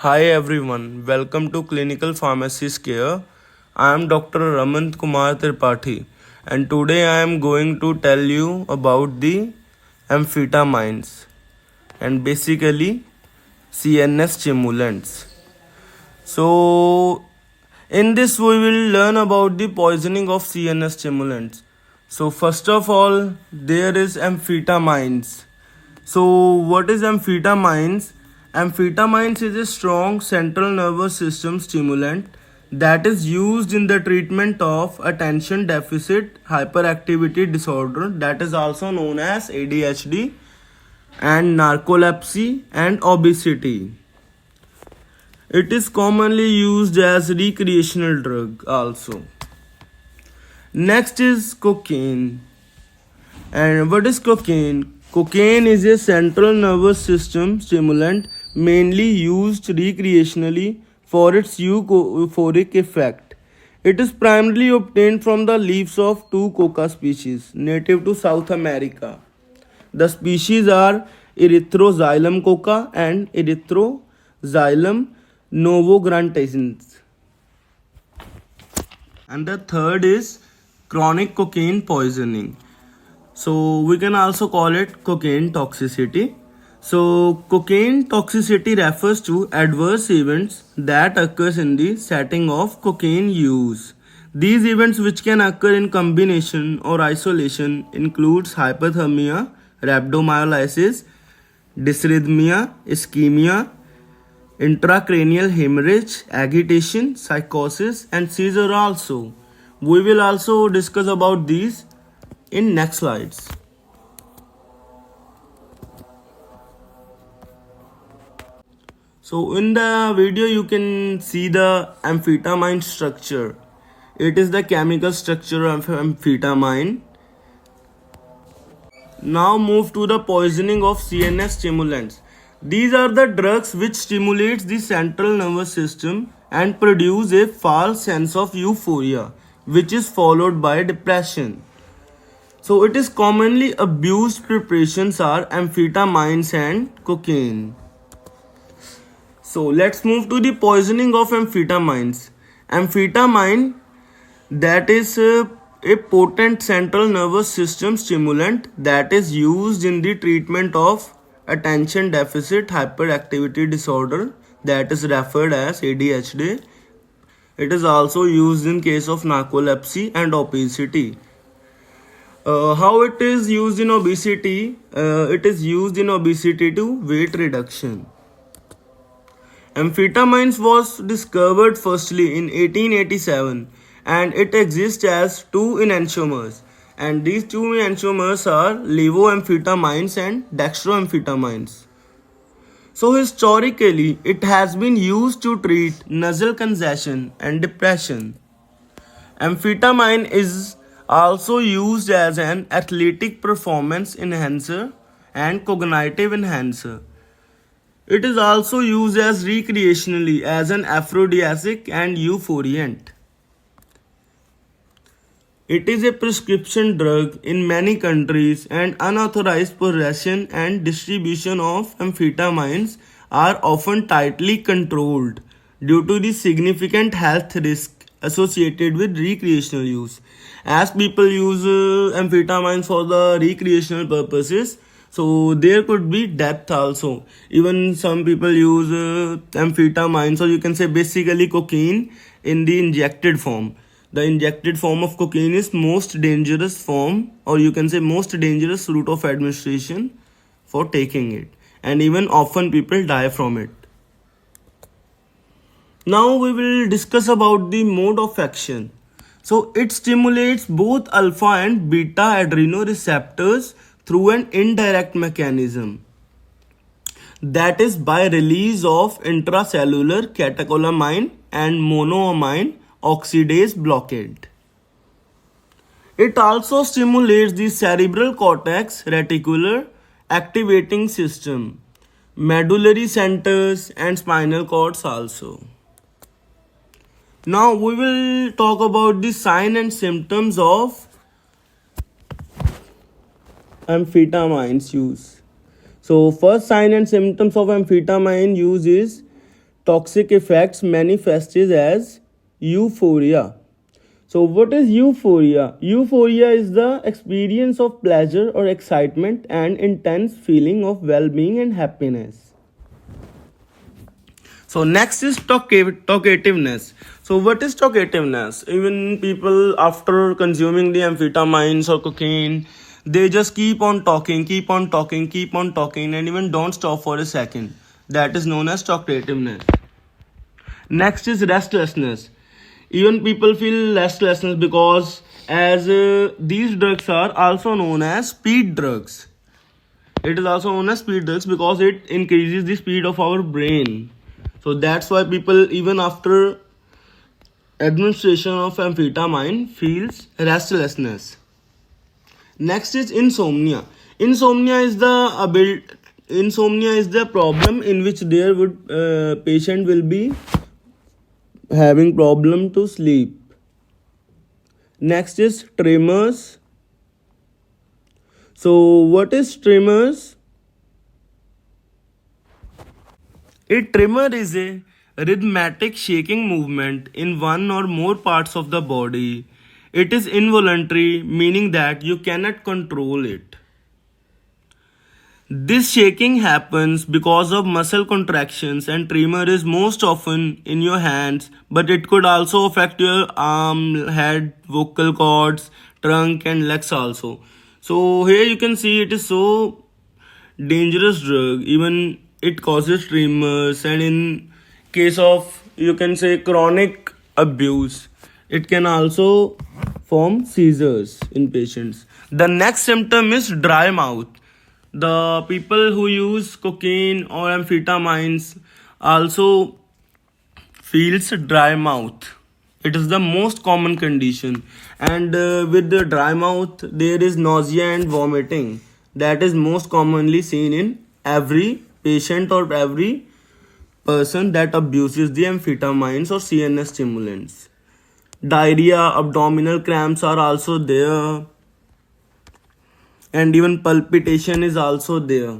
Hi everyone, welcome to Clinical Pharmacist Care. I am Dr. Raman Kumar Tripathi and today I am going to tell you about the amphetamines and basically CNS stimulants. So in this we will learn about the poisoning of CNS stimulants. So first of all there is amphetamines. So, what is amphetamines? Amphetamines is a strong central nervous system stimulant that is used in the treatment of attention deficit hyperactivity disorder, that is also known as ADHD, and narcolepsy and obesity. It is commonly used as recreational drug also. Next is cocaine. And what is cocaine? Cocaine is a central nervous system stimulant mainly used recreationally for its euphoric effect. It is primarily obtained from the leaves of two coca species native to South America. The species are Erythroxylum coca and Erythroxylum novograndensis. And the third is chronic cocaine poisoning. So we can also call it cocaine toxicity. So cocaine toxicity refers to adverse events that occurs in the setting of cocaine use. These events, which can occur in combination or isolation, includes hypothermia, rhabdomyolysis, dysrhythmia, ischemia, intracranial hemorrhage, agitation, psychosis, and seizure also. We will also discuss about these in next slides. So in the video you can see the amphetamine structure. It is the chemical structure of amphetamine. Now move to the poisoning of CNS stimulants. These are the drugs which stimulates the central nervous system and produce a false sense of euphoria, which is followed by depression. So it is commonly abused preparations are amphetamines and cocaine. So let's move to the poisoning of amphetamines. Amphetamine, that is a potent central nervous system stimulant that is used in the treatment of attention deficit hyperactivity disorder, that is referred as ADHD. It is also used in case of narcolepsy and obesity. How it is used in obesity? It is used in obesity to weight reduction. Amphetamines was discovered firstly in 1887 and it exists as two enantiomers, and these two enantiomers are levoamphetamines and dextroamphetamines. So historically it has been used to treat nasal congestion and depression. Amphetamine is also used as an athletic performance enhancer and cognitive enhancer. It is also used as recreationally as an aphrodisiac and euphoriant. It is a prescription drug in many countries, and unauthorized possession and distribution of amphetamines are often tightly controlled due to the significant health risk associated with recreational use. As people use amphetamines for the recreational purposes, so there could be death also. Even some people use amphetamines, or you can say basically cocaine, in the injected form. The injected form of cocaine is most dangerous form, or you can say most dangerous route of administration for taking it, and even often people die from it. Now we will discuss about the mode of action. So it stimulates both alpha and beta adrenoreceptors through an indirect mechanism, that is by release of intracellular catecholamine and monoamine oxidase blockade. It also stimulates the cerebral cortex reticular activating system, medullary centers, and spinal cords also. Now we will talk about the signs and symptoms of amphetamines use. So first sign and symptoms of amphetamine use is toxic effects manifested as euphoria. So, what is euphoria? Euphoria is the experience of pleasure or excitement and intense feeling of well being and happiness. So, next is talkativeness. So, what is talkativeness? Even people, after consuming the amphetamines or cocaine, they just keep on talking, keep on talking, keep on talking, and even don't stop for a second. That is known as talkativeness. Next is restlessness. Even people feel restlessness because as these drugs are also known as speed drugs. It is also known as speed drugs because it increases the speed of our brain. So that's why people even after administration of amphetamine feels restlessness. Next is insomnia. Insomnia is the problem in which there would patient will be having problem to sleep. Next is tremors. So what is tremors? A tremor is a rhythmic shaking movement in one or more parts of the body. It is involuntary, meaning that you cannot control it. This shaking happens because of muscle contractions, and tremor is most often in your hands, but it could also affect your arm, head, vocal cords, trunk and legs also. So here you can see it is so dangerous drug. Even it causes tremors, and in case of you can say chronic abuse, it can also form seizures in patients. The next symptom is dry mouth. The people who use cocaine or amphetamines also feels dry mouth. It is the most common condition, and with the dry mouth there is nausea and vomiting. That is most commonly seen in every patient or every person that abuses the amphetamines or CNS stimulants. Diarrhea, abdominal cramps are also there, and even palpitation is also there.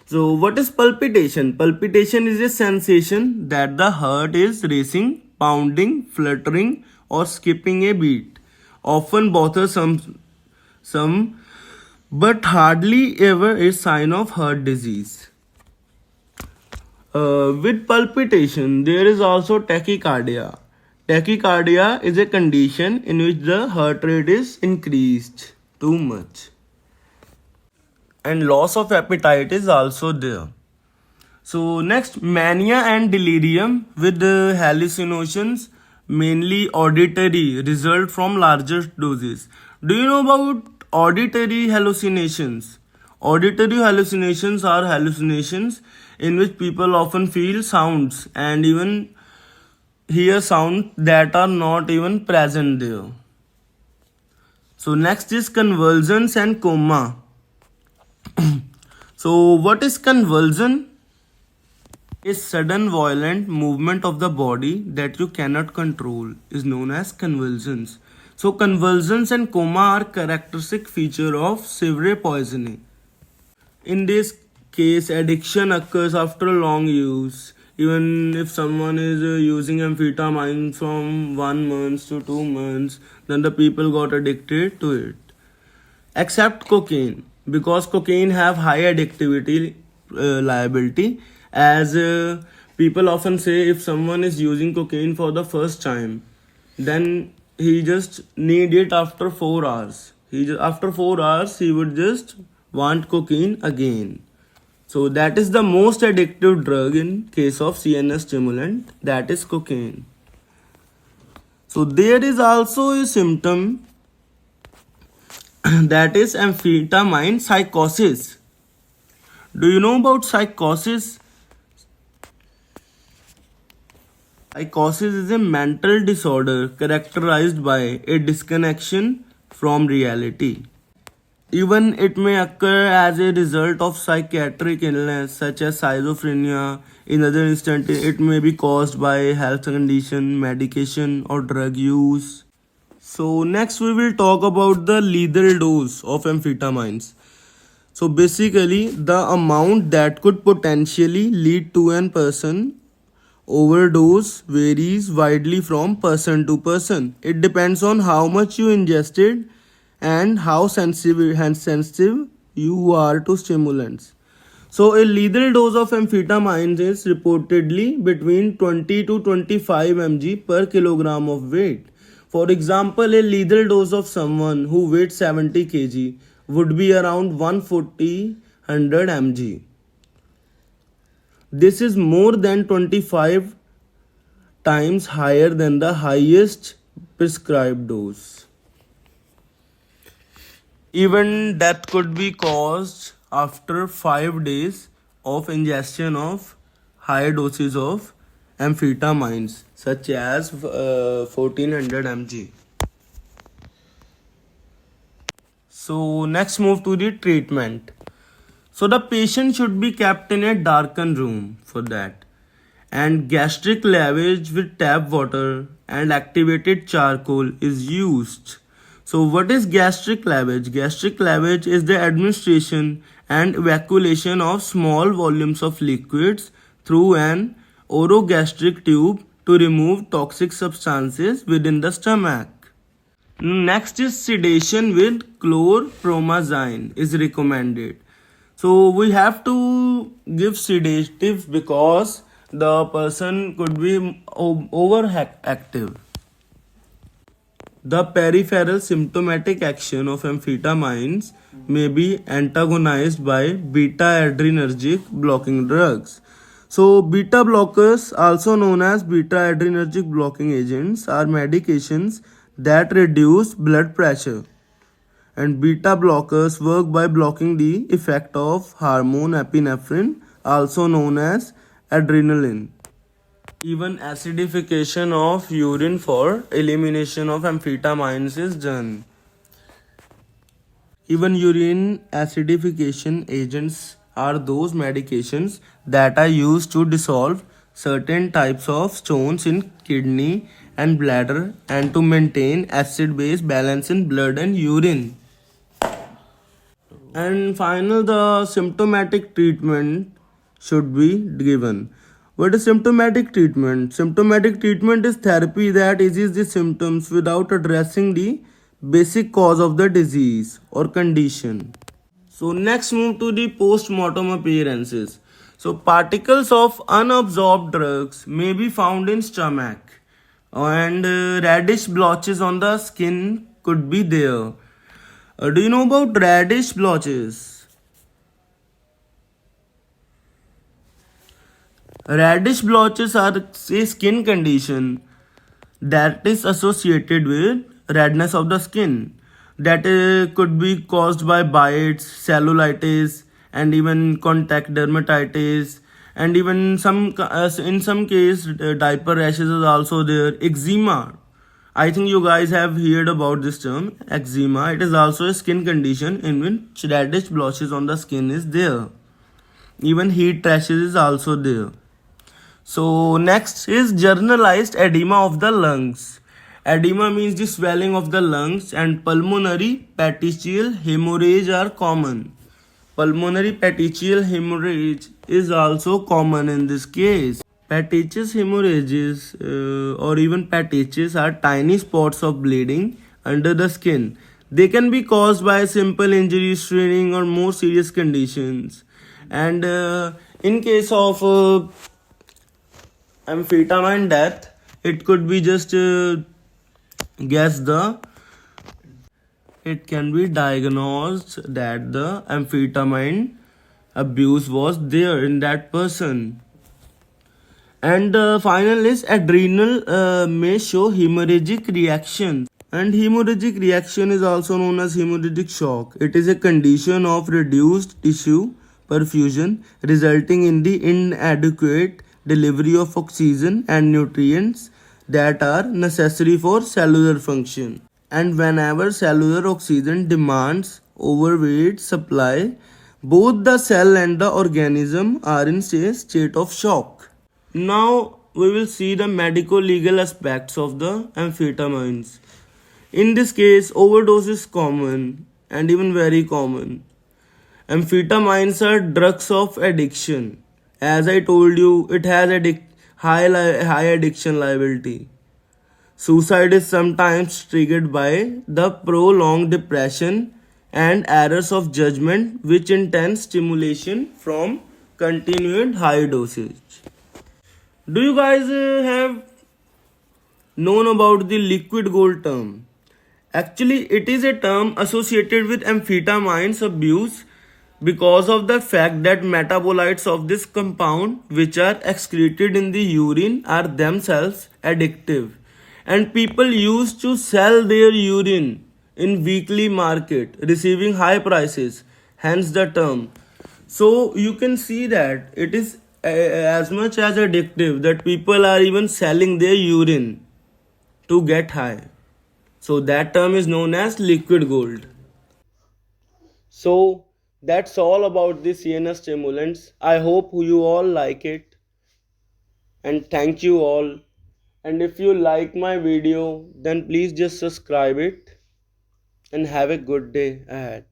So what is palpitation? Palpitation is a sensation that the heart is racing, pounding, fluttering or skipping a beat. Often bothers some but hardly ever a sign of heart disease. With palpitation, there is also tachycardia. Tachycardia is a condition in which the heart rate is increased too much. And loss of appetite is also there. So next, mania and delirium with hallucinations, mainly auditory, result from larger doses. Do you know about auditory hallucinations? Auditory hallucinations are hallucinations in which people often feel sounds and even hear sounds that are not even present there. So next is convulsions and coma. So what is convulsion? A sudden violent movement of the body that you cannot control is known as convulsions. So convulsions and coma are characteristic feature of severe poisoning. In this case, addiction occurs after long use. Even if someone is using amphetamine from 1 month to 2 months, then the people got addicted to it. Except cocaine, because cocaine have high addictivity liability, as people often say if someone is using cocaine for the first time, then he just need it after 4 hours. After 4 hours he would just want cocaine again. So that is the most addictive drug in case of CNS stimulant, that is cocaine. So there is also a symptom that is amphetamine psychosis. Do you know about psychosis? Psychosis is a mental disorder characterized by a disconnection from reality. Even it may occur as a result of psychiatric illness such as schizophrenia. In other instances, it may be caused by health condition, medication or drug use. So next we will talk about the lethal dose of amphetamines. So basically the amount that could potentially lead to an person overdose varies widely from person to person. It depends on how much you ingested and how sensitive you are to stimulants. So, a lethal dose of amphetamines is reportedly between 20 to 25 mg per kilogram of weight. For example, a lethal dose of someone who weighs 70 kg would be around 140 mg. This is more than 25 times higher than the highest prescribed dose. Even death could be caused after 5 days of ingestion of high doses of amphetamines such as 1400 mg. So next move to the treatment. So the patient should be kept in a darkened room for that, and gastric lavage with tap water and activated charcoal is used. So what is gastric lavage? Gastric lavage is the administration and evacuation of small volumes of liquids through an orogastric tube to remove toxic substances within the stomach. Next is sedation with chlorpromazine is recommended. So we have to give sedative because the person could be overactive. The peripheral symptomatic action of amphetamines may be antagonized by beta-adrenergic blocking drugs. So beta blockers, also known as beta-adrenergic blocking agents, are medications that reduce blood pressure. And beta blockers work by blocking the effect of hormone epinephrine, also known as adrenaline. Even acidification of urine for elimination of amphetamines is done. Even urine acidification agents are those medications that are used to dissolve certain types of stones in kidney and bladder and to maintain acid-base balance in blood and urine. And final, the symptomatic treatment should be given. What is symptomatic treatment? Symptomatic treatment is therapy that eases the symptoms without addressing the basic cause of the disease or condition. So next move to the post-mortem appearances. So particles of unabsorbed drugs may be found in stomach, and reddish blotches on the skin could be there. Do you know about reddish blotches? Reddish blotches are a skin condition that is associated with redness of the skin that could be caused by bites, cellulitis, and even contact dermatitis, and even in some case diaper rashes is also there. Eczema, I think you guys have heard about this term, eczema. It is also a skin condition in which reddish blotches on the skin is there. Even heat rashes is also there. So next is generalized edema of the lungs. Edema means the swelling of the lungs, and pulmonary petechial hemorrhage are common. Pulmonary petechial hemorrhage is also common in this case. Petechial hemorrhages or even petechias are tiny spots of bleeding under the skin. They can be caused by simple injury, straining, or more serious conditions. And in case of amphetamine death, it could be just it can be diagnosed that the amphetamine abuse was there in that person. And final is adrenal may show hemorrhagic reaction. And hemorrhagic reaction is also known as hemorrhagic shock. It is a condition of reduced tissue perfusion resulting in the inadequate delivery of oxygen and nutrients that are necessary for cellular function. And whenever cellular oxygen demands overweight supply, both the cell and the organism are in a state of shock. Now we will see the medico-legal aspects of the amphetamines. In this case, overdose is common and even very common. Amphetamines are drugs of addiction. As I told you, it has high addiction liability. Suicide is sometimes triggered by the prolonged depression and errors of judgment, which intense stimulation from continued high dosage. Do you guys have known about the liquid gold term? Actually, it is a term associated with amphetamines abuse because of the fact that metabolites of this compound, which are excreted in the urine, are themselves addictive, and people used to sell their urine in weekly market, receiving high prices, hence the term. So you can see that it is as much as addictive that people are even selling their urine to get high. So that term is known as liquid gold. So that's all about the CNS stimulants. I hope you all like it, and thank you all. And if you like my video, then please just subscribe it and have a good day ahead.